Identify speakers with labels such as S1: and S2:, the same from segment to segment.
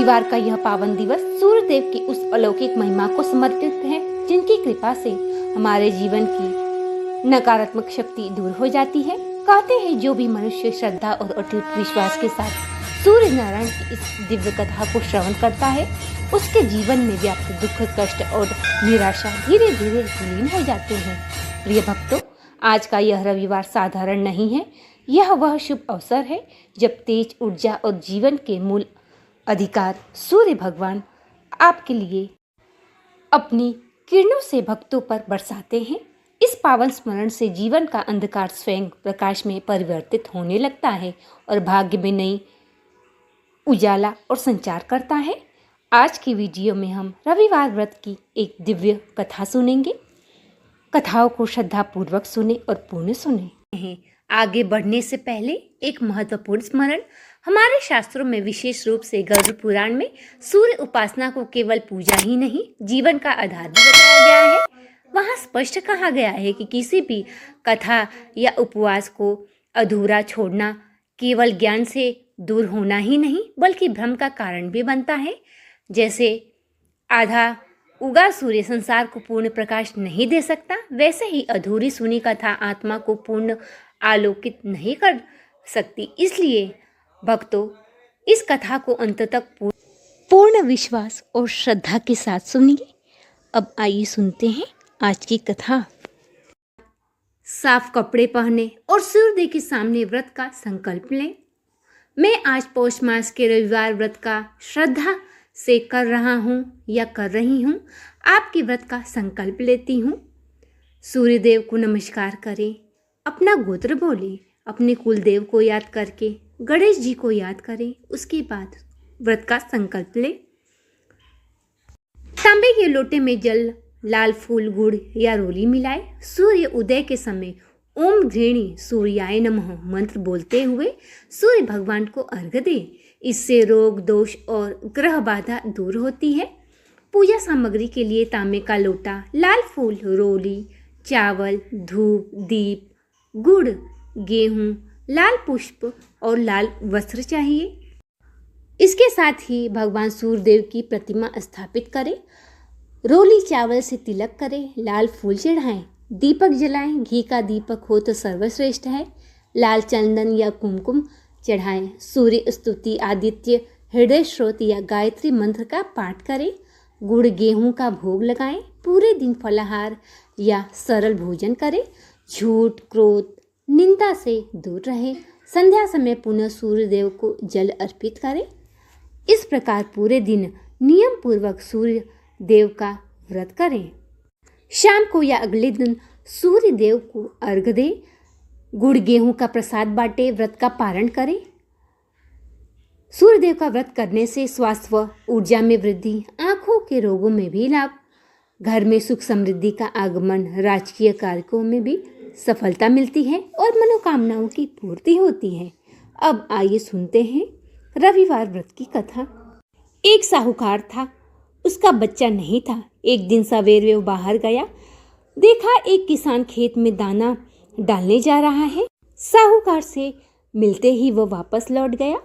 S1: रविवार का यह पावन दिवस सूर्यदेव की उस अलौकिक महिमा को समर्पित है जिनकी कृपा से हमारे जीवन की नकारात्मक शक्ति दूर हो जाती है। कहते हैं जो भी मनुष्य श्रद्धा और अटूट विश्वास के साथ सूर्य नारायण की इस दिव्य कथा को श्रवण करता है, उसके जीवन में व्याप्त दुख, कष्ट और निराशा धीरे धीरे विलीन हो जाते हैं। प्रिय भक्तों, आज का यह रविवार साधारण नहीं है। यह वह शुभ अवसर है जब तेज ऊर्जा और जीवन के मूल अधिकार सूर्य भगवान आपके लिए अपनी किरणों से भक्तों पर बरसाते हैं। इस पावन स्मरण से जीवन का अंधकार स्वयं प्रकाश में परिवर्तित होने लगता है और भाग्य में नई उजाला और संचार करता है। आज की वीडियो में हम रविवार व्रत की एक दिव्य कथा सुनेंगे। कथाओं को श्रद्धापूर्वक सुने और पूर्ण सुने। आगे बढ़ने से पहले एक महत्वपूर्ण स्मरण। हमारे शास्त्रों में विशेष रूप से गरुड़ पुराण में सूर्य उपासना को केवल पूजा ही नहीं, जीवन का आधार भी बताया गया है। वहाँ स्पष्ट कहा गया है कि किसी भी कथा या उपवास को अधूरा छोड़ना केवल ज्ञान से दूर होना ही नहीं, बल्कि भ्रम का कारण भी बनता है। जैसे आधा उगा सूर्य संसार को पूर्ण प्रकाश नहीं दे सकता, वैसे ही अधूरी सुनी कथा आत्मा को पूर्ण आलोकित नहीं कर सकती। इसलिए भक्तों, इस कथा को अंत तक पूर्ण विश्वास और श्रद्धा के साथ सुनिए। अब आइए सुनते हैं आज की कथा। साफ कपड़े पहने और सूर्यदेव के सामने व्रत का संकल्प लें। मैं आज पौष मास के रविवार व्रत का श्रद्धा से कर रहा हूँ या कर रही हूँ। आपके व्रत का संकल्प लेती हूँ। सूर्यदेव को नमस्कार करें, अपना गोत्र बोलें, अपने कुल देव को याद करके गणेश जी को याद करें। उसके बाद व्रत का संकल्प लें। तांबे के लोटे में जल, लाल फूल, गुड़ या रोली मिलाए। सूर्य उदय के समय ओम घृणी सूर्याय नमः मंत्र बोलते हुए सूर्य भगवान को अर्घ्य दें। इससे रोग, दोष और ग्रह बाधा दूर होती है। पूजा सामग्री के लिए तांबे का लोटा, लाल फूल, रोली, चावल, धूप, दीप, गुड़, गेहूं, लाल पुष्प और लाल वस्त्र चाहिए। इसके साथ ही भगवान सूर्यदेव की प्रतिमा स्थापित करें। रोली चावल से तिलक करें, लाल फूल चढ़ाएं, दीपक जलाएं। घी का दीपक हो तो सर्वश्रेष्ठ है। लाल चंदन या कुमकुम चढ़ाएं। सूर्य स्तुति, आदित्य हृदय स्रोत या गायत्री मंत्र का पाठ करें। गुड़ गेहूं का भोग लगाएं। पूरे दिन फलाहार या सरल भोजन करें। झूठ, क्रोध, निंदा से दूर रहें। संध्या समय पुनः सूर्यदेव को जल अर्पित करें। इस प्रकार पूरे दिन नियम पूर्वक सूर्य देव का व्रत करें। शाम को या अगले दिन सूर्य देव को अर्घ्य दें। गुड़ गेहूं का प्रसाद बांटे, व्रत का पारण करें। सूर्य देव का व्रत करने से स्वास्थ्य व ऊर्जा में वृद्धि, आंखों के रोगों में भी लाभ, घर में सुख समृद्धि का आगमन, राजकीय कार्यों में भी सफलता मिलती है और मनोकामनाओं की पूर्ति होती है। अब आइए सुनते हैं रविवार व्रत की कथा। एक साहूकार था, उसका बच्चा नहीं था। एक दिन सवेरे वो बाहर गया, देखा एक किसान खेत में दाना डालने जा रहा है। साहूकार से मिलते ही वो वापस लौट गया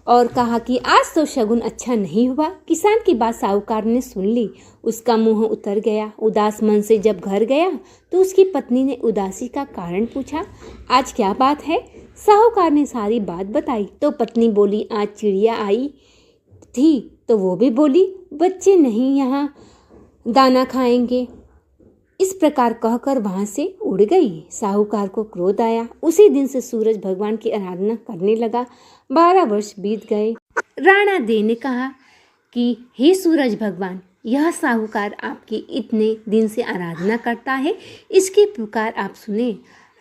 S1: और कहा कि आज तो शगुन अच्छा नहीं हुआ। किसान की बात साहूकार ने सुन ली, उसका मुंह उतर गया। उदास मन से जब घर गया तो उसकी पत्नी ने उदासी का कारण पूछा। आज क्या बात है? साहूकार ने सारी बात बताई तो पत्नी बोली, आज चिड़िया आई थी तो वो भी बोली बच्चे नहीं यहाँ दाना खाएंगे। इस प्रकार कहकर वहाँ से उड़ गई। साहूकार को क्रोध आया। उसी दिन से सूरज भगवान की आराधना करने लगा। 12 वर्ष बीत गए। राणा दे ने कहा कि हे सूरज भगवान, यह साहूकार आपकी इतने दिन से आराधना करता है, इसकी पुकार आप सुने।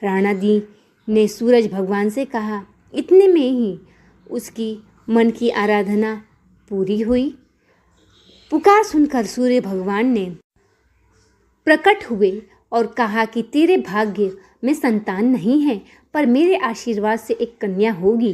S1: राणा दी ने सूरज भगवान से कहा। इतने में ही उसकी मन की आराधना पूरी हुई। पुकार सुनकर सूर्य भगवान ने प्रकट हुए और कहा कि तेरे भाग्य में संतान नहीं है, पर मेरे आशीर्वाद से एक कन्या होगी।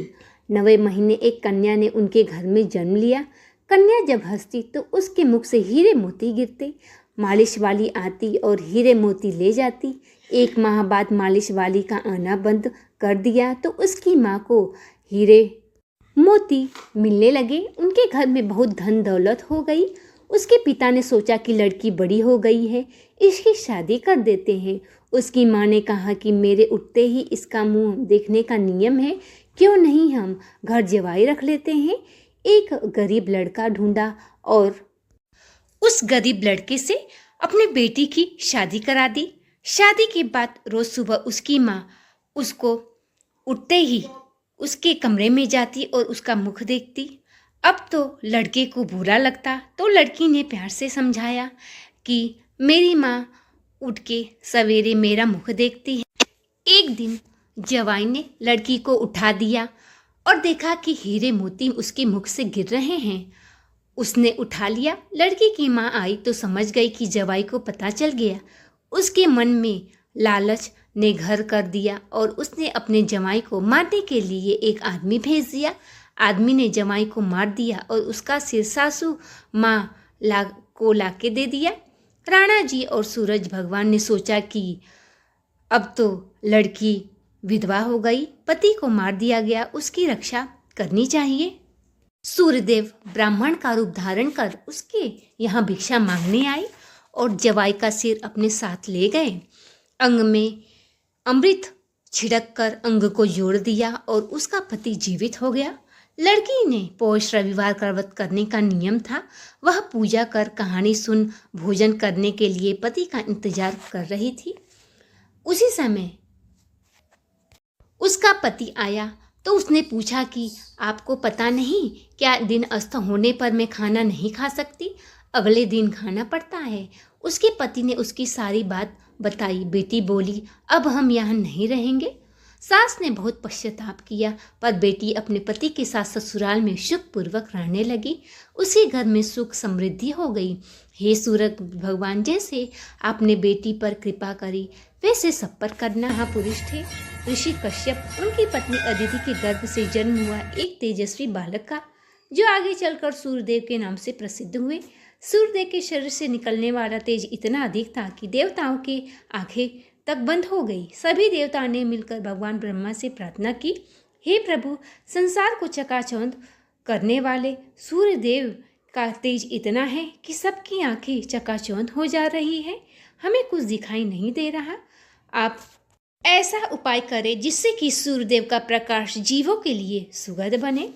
S1: 9वें महीने एक कन्या ने उनके घर में जन्म लिया। कन्या जब हंसती तो उसके मुख से हीरे मोती गिरते। मालिश वाली आती और हीरे मोती ले जाती। 1 माह बाद मालिश वाली का आना बंद कर दिया तो उसकी माँ को हीरे मोती मिलने लगे। उनके घर में बहुत धन दौलत हो गई। उसके पिता ने सोचा कि लड़की बड़ी हो गई है, इसकी शादी कर देते हैं। उसकी माँ ने कहा कि मेरे उठते ही इसका मुंह देखने का नियम है, क्यों नहीं हम घर जवाई रख लेते हैं। एक गरीब लड़का ढूंढा और उस गरीब लड़के से अपनी बेटी की शादी करा दी। शादी के बाद रोज सुबह उसकी माँ उसको उठते ही उसके कमरे में जाती और उसका मुख देखती। अब तो लड़के को बुरा लगता, तो लड़की ने प्यार से समझाया कि मेरी माँ उठ के सवेरे मेरा मुख देखती है। एक दिन जवाई ने लड़की को उठा दिया और देखा कि हीरे मोती उसके मुख से गिर रहे हैं। उसने उठा लिया। लड़की की माँ आई तो समझ गई कि जवाई को पता चल गया। उसके मन में लालच ने घर कर दिया और उसने अपने जवाई को मारने के लिए एक आदमी भेज दिया। आदमी ने जवाई को मार दिया और उसका सिर सासू माँ को लाके दे दिया। राणा जी और सूरज भगवान ने सोचा कि अब तो लड़की विधवा हो गई, पति को मार दिया गया, उसकी रक्षा करनी चाहिए। सूर्यदेव ब्राह्मण का रूप धारण कर उसके यहाँ भिक्षा मांगने आए और जवाई का सिर अपने साथ ले गए। अंग में अमृत छिड़क कर अंग को जोड़ दिया और उसका पति जीवित हो गया। लड़की ने पौष रविवार का व्रत करने का नियम था। वह पूजा कर कहानी सुन भोजन करने के लिए पति का इंतजार कर रही थी। उसी समय उसका पति आया तो उसने पूछा कि आपको पता नहीं क्या दिन अस्त होने पर मैं खाना नहीं खा सकती, अगले दिन खाना पड़ता है। उसके पति ने उसकी सारी बात बताई। बेटी बोली, अब हम यहाँ नहीं रहेंगे। सास ने बहुत पश्चाताप किया, पर बेटी अपने पति के साथ ससुराल में सुखपूर्वक रहने लगी। उसी घर में सुख समृद्धि हो गई। हे सूरज भगवान, जैसे आपने बेटी पर कृपा करी वैसे सब पर करना। महापुरुष थे ऋषि कश्यप। उनकी पत्नी अदिति के गर्भ से जन्म हुआ एक तेजस्वी बालक का, जो आगे चलकर सूर्यदेव के नाम से प्रसिद्ध हुए। सूर्यदेव के शरीर से निकलने वाला तेज इतना अधिक था कि देवताओं की आंखें तक बंद हो गई। सभी देवताओं ने मिलकर भगवान ब्रह्मा से प्रार्थना की, हे प्रभु, संसार को चकाचौंध करने वाले सूर्यदेव का तेज इतना है कि सबकी आंखें चकाचौंध हो जा रही है, हमें कुछ दिखाई नहीं दे रहा। आप ऐसा उपाय करें जिससे कि सूर्यदेव का प्रकाश जीवों के लिए सुगंध बने।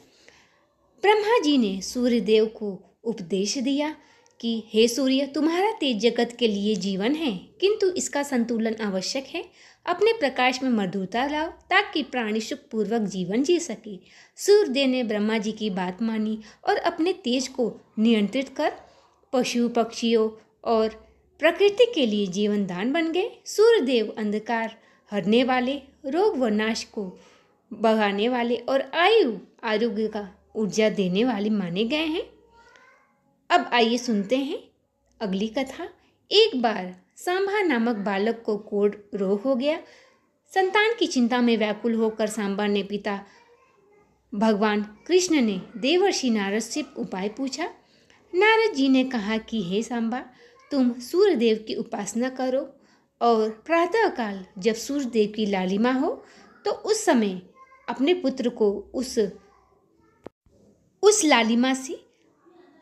S1: ब्रह्मा जी ने सूर्यदेव को उपदेश दिया कि हे सूर्य, तुम्हारा तेज जगत के लिए जीवन है, किंतु इसका संतुलन आवश्यक है। अपने प्रकाश में मधुरता लाओ ताकि प्राणी सुखपूर्वक जीवन जी सके। सूर्यदेव ने ब्रह्मा जी की बात मानी और अपने तेज को नियंत्रित कर पशु पक्षियों और प्रकृति के लिए जीवन दान बन गए। सूर्यदेव अंधकार हरने वाले, रोग व नाश को भगाने वाले और आरोग्य का ऊर्जा देने वाले माने गए हैं। अब आइए सुनते हैं अगली कथा। एक बार सांबा नामक बालक को कोढ़ रोग हो गया। संतान की चिंता में व्याकुल होकर सांबा ने पिता भगवान कृष्ण ने देवर्षि नारद से उपाय पूछा। नारद जी ने कहा कि हे सांबा, तुम सूर्यदेव की उपासना करो और प्रातःकाल जब सूर्यदेव की लालिमा हो तो उस समय अपने पुत्र को उस लालिमा से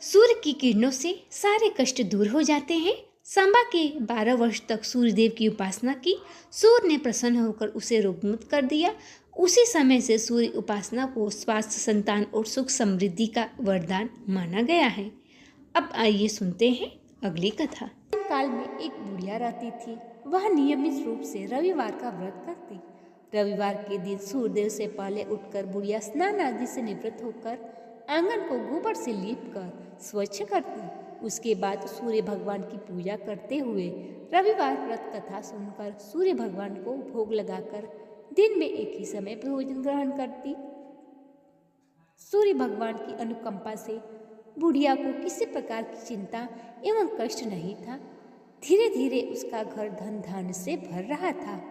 S1: सूर्य की किरणों से सारे कष्ट दूर हो जाते हैं। सांबा के 12 वर्ष तक सूर्यदेव की उपासना की। सूर्य ने प्रसन्न होकर उसे रोगमुक्त कर दिया। उसी समय से सूर्य उपासना को स्वास्थ्य, संतान और सुख समृद्धि का वरदान माना गया है। अब आइए सुनते हैं अगली कथा। काल में एक बुढ़िया रहती थी। वह नियमित रूप से रविवार का व्रत करती। रविवार के दिन सूर्यदेव से पहले उठकर बुढ़िया स्नान आदि से निवृत्त होकर आंगन को गोबर से लीपकर स्वच्छ करती। उसके बाद सूर्य भगवान की पूजा करते हुए रविवार व्रत कथा सुनकर सूर्य भगवान को भोग लगाकर दिन में एक ही समय भोजन ग्रहण करती। सूर्य भगवान की अनुकंपा से बुढ़िया को किसी प्रकार की चिंता एवं कष्ट नहीं था। धीरे धीरे उसका घर धन धान्य से भर रहा था।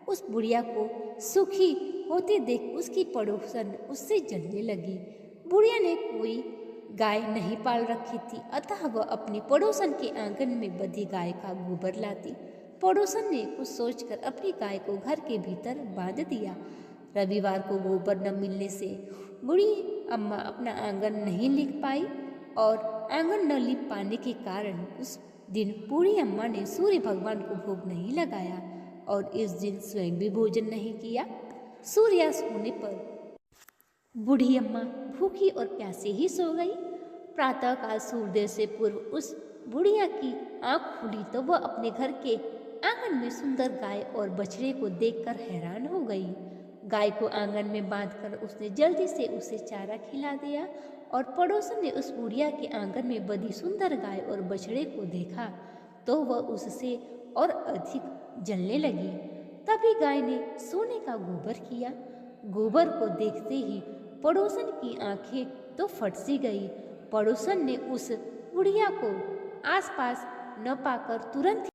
S1: उस बुढ़िया को सुखी होते देख उसकी पड़ोसन उससे जलने लगी। बुढ़िया ने कोई गाय नहीं पाल रखी थी, अतः वह अपने पड़ोसन के आंगन में बंधी गाय का गोबर लाती। पड़ोसन ने कुछ सोचकर अपनी गाय को घर के भीतर बांध दिया। रविवार को गोबर न मिलने से बूढ़ी अम्मा अपना आंगन नहीं लीप पाई और आंगन न लीप पाने के कारण उस दिन बूढ़ी अम्मा ने सूर्य भगवान को भोग नहीं लगाया और इस दिन स्वयं भी भोजन नहीं किया। सूर्यास्त होने पर बूढ़ी अम्मा भूखी और प्यासी ही सो गई। प्रातःकाल सूर्योदय से पूर्व उस बुढ़िया की आंख खुली तो वह अपने घर के आंगन में सुंदर गाय और बछड़े को देखकर हैरान हो गई। गाय को आंगन में बांधकर उसने जल्दी से उसे चारा खिला दिया और पड़ोसन ने उस बुढ़िया के आंगन में बंधी सुंदर गाय और बछड़े को देखा तो वह उससे और अधिक जलने लगी। तभी गाय ने सोने का गोबर किया। गोबर को देखते ही पड़ोसन की आंखें तो फट सी गई। पड़ोसन ने उस बुढ़िया को आसपास न पाकर तुरंत